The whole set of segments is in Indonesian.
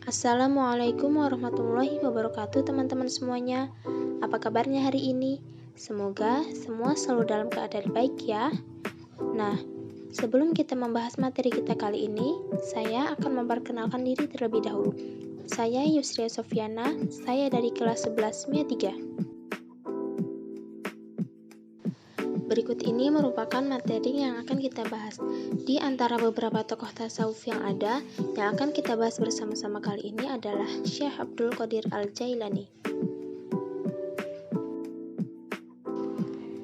Assalamualaikum warahmatullahi wabarakatuh teman-teman semuanya. Apa kabarnya hari ini? Semoga semua selalu dalam keadaan baik ya. Nah, sebelum kita membahas materi kita kali ini, saya akan memperkenalkan diri terlebih dahulu. Saya Yusria Sofiana, saya dari kelas 11 MIA 3. Berikut ini merupakan materi yang akan kita bahas. Di antara beberapa tokoh tasawuf yang ada, yang akan kita bahas bersama-sama kali ini adalah Syekh Abdul Qadir Al-Jailani.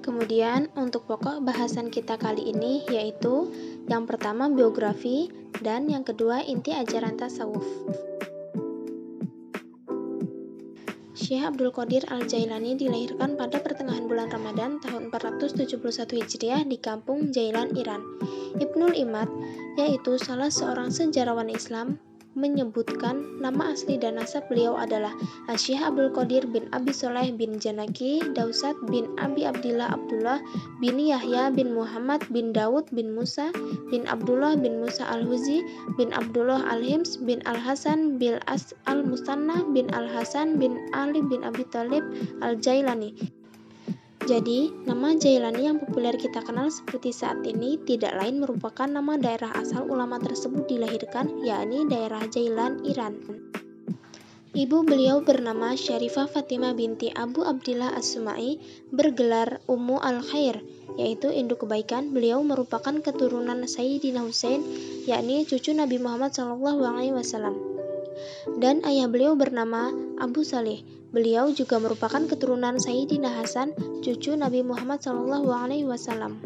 Kemudian untuk pokok bahasan kita kali ini yaitu yang pertama biografi dan yang kedua inti ajaran tasawuf. Syekh Abdul Qadir Al-Jailani dilahirkan pada pertengahan bulan Ramadan tahun 471 Hijriah di kampung Jailan, Iran. Ibnul Imad, yaitu salah seorang sejarawan Islam, menyebutkan nama asli dan nasab beliau adalah Syekh Abdul Qadir bin Abi Soleh bin Janaki Dausat bin Abi Abdillah Abdullah bin Yahya bin Muhammad bin Daud bin Musa bin Abdullah bin Musa Al-Huzi bin Abdullah Al-Hims bin Al-Hasan bin Al-Musanna bin Al-Hasan bin Ali bin Abi Thalib Al-Jailani. Jadi, nama Jailani yang populer kita kenal seperti saat ini tidak lain merupakan nama daerah asal ulama tersebut dilahirkan, yakni daerah Jailan, Iran. Ibu beliau bernama Syarifah Fatimah binti Abu Abdillah As-Sumai, bergelar Ummu Al-Khair, yaitu induk kebaikan. Beliau merupakan keturunan Sayyidina Husain, yakni cucu Nabi Muhammad SAW. Dan ayah beliau bernama Abu Saleh. Beliau juga merupakan keturunan Sayyidina Hasan, cucu Nabi Muhammad SAW.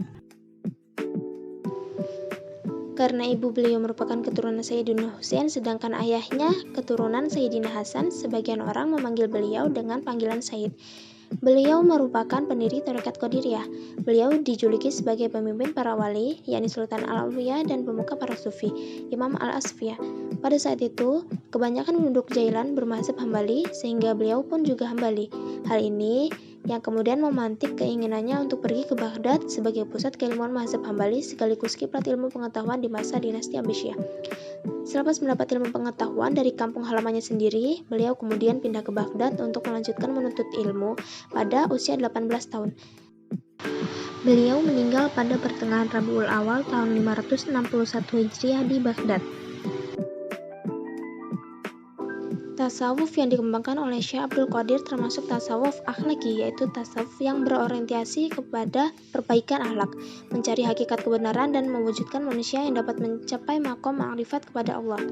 Karena ibu beliau merupakan keturunan Sayyidina Husain, sedangkan ayahnya keturunan Sayyidina Hasan, sebagian orang memanggil beliau dengan panggilan Sayyid. Beliau merupakan pendiri Tarekat Qadiriyah. Beliau dijuluki sebagai pemimpin para wali, yakni Sultan Al-Awliya dan pemuka para sufi, Imam Al-Asfiyah. Pada saat itu, kebanyakan penduduk Jailan bermazhab Hambali, sehingga beliau pun juga Hambali. Hal ini yang kemudian memantik keinginannya untuk pergi ke Baghdad sebagai pusat keilmuan mazhab Hambali sekaligus kiblat ilmu pengetahuan di masa dinasti Abbasiyah. Selepas mendapat ilmu pengetahuan dari kampung halamannya sendiri, beliau kemudian pindah ke Baghdad untuk melanjutkan menuntut ilmu pada usia 18 tahun. Beliau meninggal pada pertengahan Rabiul Awal tahun 561 Hijriah di Baghdad. Tasawuf yang dikembangkan oleh Syekh Abdul Qadir termasuk tasawuf akhlaki, yaitu tasawuf yang berorientasi kepada perbaikan akhlak, mencari hakikat kebenaran dan mewujudkan manusia yang dapat mencapai maqam ma'rifat kepada Allah.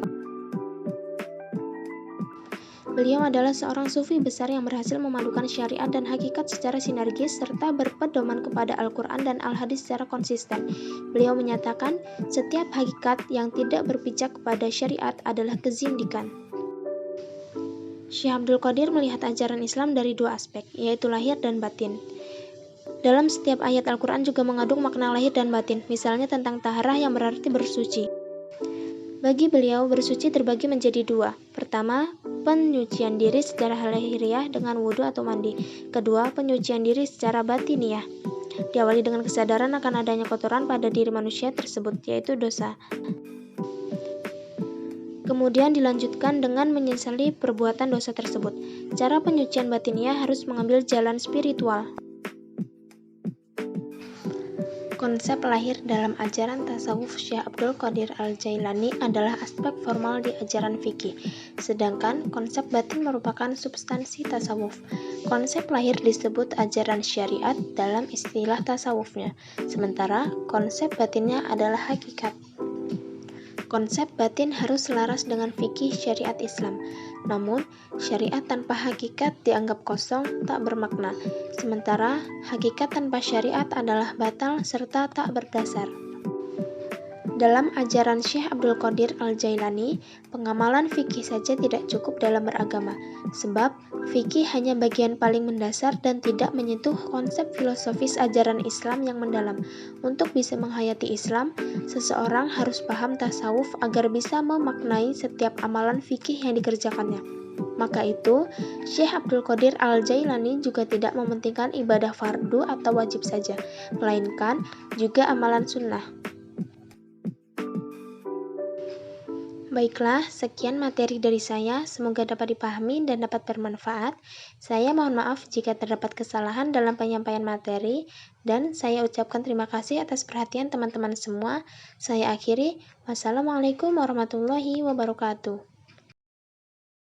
Beliau adalah seorang sufi besar yang berhasil memadukan syariat dan hakikat secara sinergis serta berpedoman kepada Al-Quran dan Al-Hadis secara konsisten. Beliau menyatakan, setiap hakikat yang tidak berpijak kepada syariat adalah kezindikan. Syekh Abdul Qadir melihat ajaran Islam dari dua aspek, yaitu lahir dan batin. Dalam setiap ayat Al-Quran juga mengandung makna lahir dan batin, misalnya tentang taharah yang berarti bersuci. Bagi beliau, bersuci terbagi menjadi dua. Pertama, penyucian diri secara lahiriah dengan wudhu atau mandi. Kedua, penyucian diri secara batiniah. Diawali dengan kesadaran akan adanya kotoran pada diri manusia tersebut, yaitu dosa. Kemudian dilanjutkan dengan menyesali perbuatan dosa tersebut. Cara penyucian batiniah harus mengambil jalan spiritual. Konsep lahir dalam ajaran tasawuf Syekh Abdul Qadir Al-Jailani adalah aspek formal di ajaran fikih, sedangkan konsep batin merupakan substansi tasawuf. Konsep lahir disebut ajaran syariat dalam istilah tasawufnya, sementara konsep batinnya adalah hakikat. Konsep batin harus selaras dengan fikih syariat Islam. Namun, syariat tanpa hakikat dianggap kosong, tak bermakna. Sementara, hakikat tanpa syariat adalah batal serta tak berdasar. Dalam ajaran Syekh Abdul Qadir Al-Jailani, pengamalan fikih saja tidak cukup dalam beragama, sebab fikih hanya bagian paling mendasar dan tidak menyentuh konsep filosofis ajaran Islam yang mendalam. Untuk bisa menghayati Islam, seseorang harus paham tasawuf agar bisa memaknai setiap amalan fikih yang dikerjakannya. Maka itu, Syekh Abdul Qadir Al-Jailani juga tidak mementingkan ibadah fardu atau wajib saja, melainkan juga amalan sunnah. Baiklah, sekian materi dari saya. Semoga dapat dipahami dan dapat bermanfaat. Saya mohon maaf jika terdapat kesalahan dalam penyampaian materi, dan saya ucapkan terima kasih atas perhatian teman-teman semua. Saya akhiri. Wassalamualaikum warahmatullahi wabarakatuh.